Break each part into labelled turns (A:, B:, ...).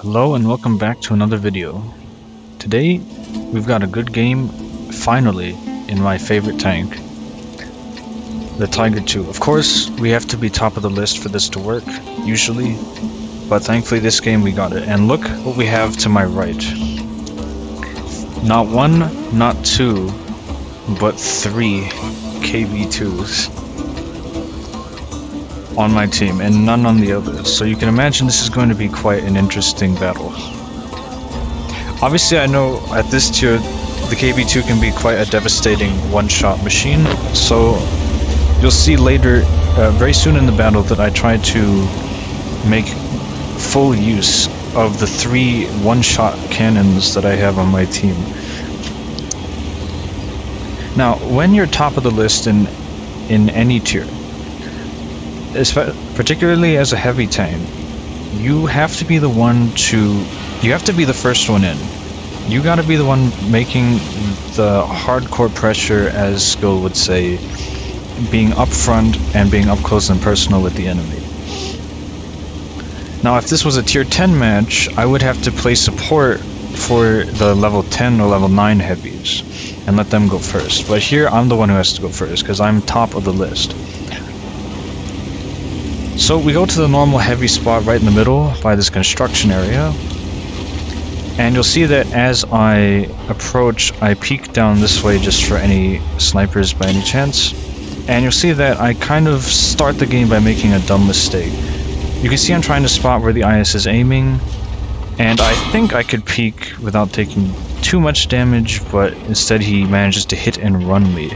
A: Hello and welcome back to another video. Today we've got a good game, finally, in my favorite tank, the KV-2. Of course, we have to be top of the list for this to work, usually, but thankfully this game we got it. And look what we have to my right. Not one, not two, but three KV-2s on my team, and none on the others, so you can imagine this is going to be quite an interesting battle. Obviously I know at this tier the KV-2 can be quite a devastating one-shot machine, so you'll see later, very soon in the battle, that I try to make full use of the three one-shot cannons that I have on my team. Now, when you're top of the list in any tier, particularly as a heavy tank, you have to be the first one in. You gotta be the one making the hardcore pressure, as Skill would say, being up front and being up close and personal with the enemy. Now if this was a tier 10 match, I would have to play support for the level 10 or level 9 heavies and let them go first. But here I'm the one who has to go first because I'm top of the list. So we go to the normal heavy spot right in the middle by this construction area, and you'll see that as I approach, I peek down this way just for any snipers by any chance, and you'll see that I kind of start the game by making a dumb mistake. You can see I'm trying to spot where the IS is aiming, and I think I could peek without taking too much damage, but instead he manages to hit and run me.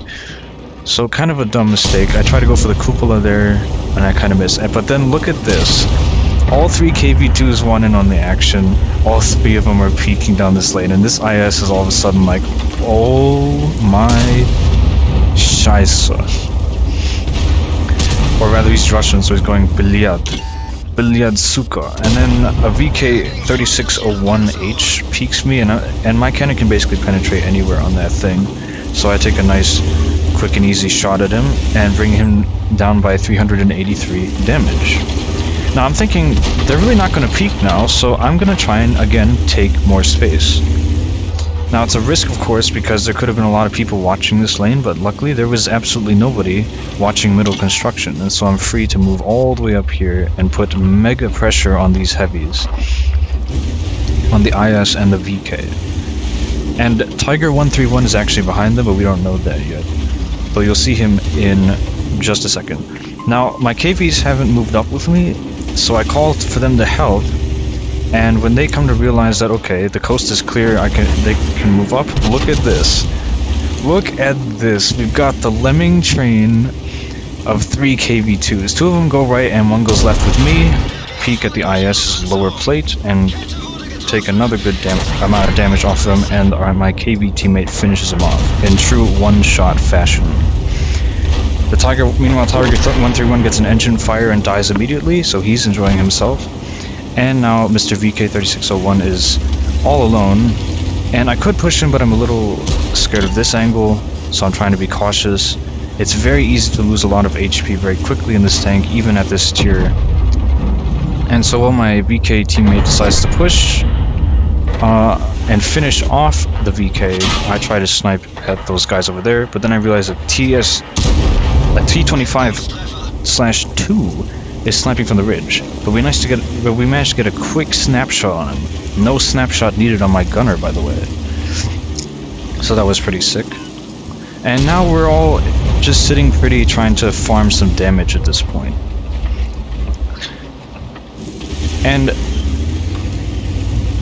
A: So kind of a dumb mistake. I try to go for the cupola there, and I kind of miss. But then look at this. All three KV-2s want in on the action. All three of them are peeking down this lane, and this IS is all of a sudden like, oh my scheisse. Or rather, he's Russian, so he's going Bilyad suka. And then a VK3601H peeks me, and my cannon can basically penetrate anywhere on that thing. So I take a nice quick and easy shot at him and bring him down by 383 damage. Now I'm thinking they're really not going to peek now, so I'm going to try and again take more space. Now it's a risk, of course, because there could have been a lot of people watching this lane, but luckily there was absolutely nobody watching middle construction, and so I'm free to move all the way up here and put mega pressure on these heavies, on the IS and the VK. And Tiger131 is actually behind them, but we don't know that yet. So you'll see him in just a second. Now, my KVs haven't moved up with me, so I called for them to help, and when they come to realize that, okay, the coast is clear, they can move up, look at this. Look at this. We've got the Lemming train of three KV-2s. Two of them go right and one goes left with me, peek at the IS's lower plate, and take another good amount of damage off them, and my KV teammate finishes him off in true one-shot fashion. Meanwhile, Tiger131 gets an engine fire and dies immediately, so he's enjoying himself. And now Mr. VK3601 is all alone, and I could push him, but I'm a little scared of this angle, so I'm trying to be cautious. It's very easy to lose a lot of HP very quickly in this tank, even at this tier. And so while my VK teammate decides to push and finish off the VK, I try to snipe at those guys over there, but then I realize that T25/2 is sniping from the ridge. But we managed to get a quick snapshot on him. No snapshot needed on my gunner, by the way. So that was pretty sick. And now we're all just sitting pretty, trying to farm some damage at this point. And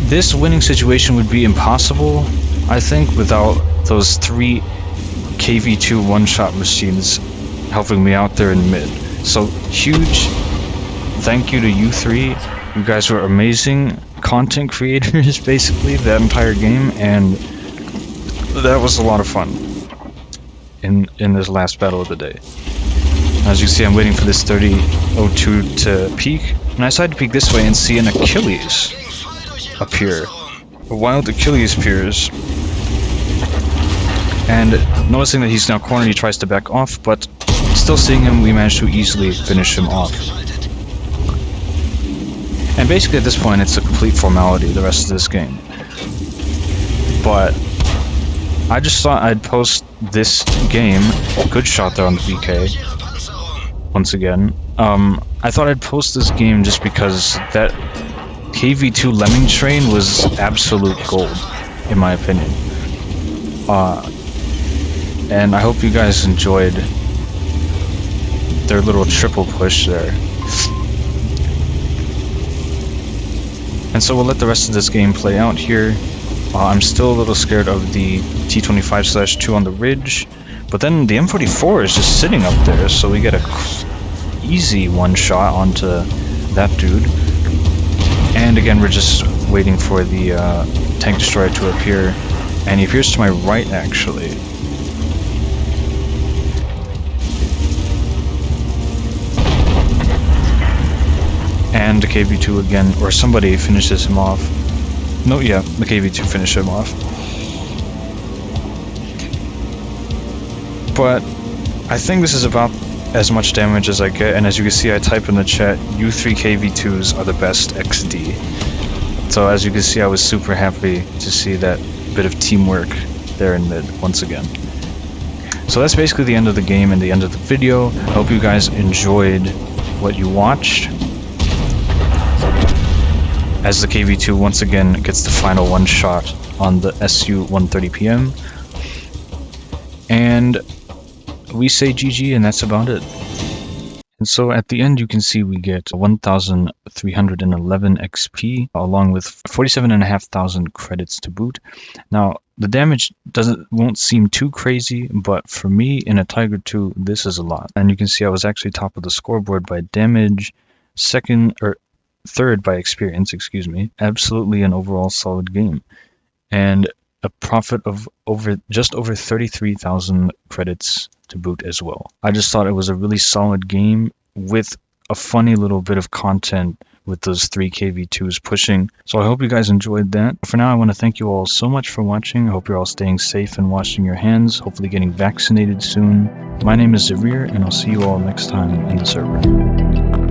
A: this winning situation would be impossible, I think, without those three KV-2 one-shot machines helping me out there in mid. So huge thank you to you three. You guys were amazing content creators, basically, that entire game, and that was a lot of fun in this last battle of the day. As you see, I'm waiting for this 3002 to peek, and I decided to peek this way and see an Achilles appear. A wild Achilles appears, and noticing that he's now cornered, he tries to back off, but still seeing him, we managed to easily finish him off. And basically at this point it's a complete formality, the rest of this game. But I just thought I'd post this game. Good shot there on the BK. Once again. I thought I'd post this game just because that KV-2 Lemming train was absolute gold, in my opinion. And I hope you guys enjoyed their little triple push there. And so we'll let the rest of this game play out here. I'm still a little scared of the T25/2 on the ridge, but then the M44 is just sitting up there, so we get a easy one shot onto that dude. And again, we're just waiting for the tank destroyer to appear, and he appears to my right actually. And the KV-2 again, or somebody finishes him off. No, yeah, the KV-2 finished him off. But I think this is about as much damage as I get, and as you can see I type in the chat, U3 KV-2s are the best XD. So as you can see I was super happy to see that bit of teamwork there in mid once again. So that's basically the end of the game and the end of the video. I hope you guys enjoyed what you watched, as the KV-2 once again gets the final one shot on the SU 130 PM. And we say GG, and that's about it. And so at the end you can see we get 1,311 XP along with 47,500 credits to boot. Now the damage won't seem too crazy, but for me in a Tiger 2 this is a lot. And you can see I was actually top of the scoreboard by damage, third by experience, excuse me. Absolutely an overall solid game. And a profit of just over 33,000 credits to boot as well. I just thought it was a really solid game with a funny little bit of content with those 3 KV-2s pushing. So I hope you guys enjoyed that. For now I want to thank you all so much for watching. I hope you're all staying safe and washing your hands, hopefully getting vaccinated soon. My name is Zarir, and I'll see you all next time in the server.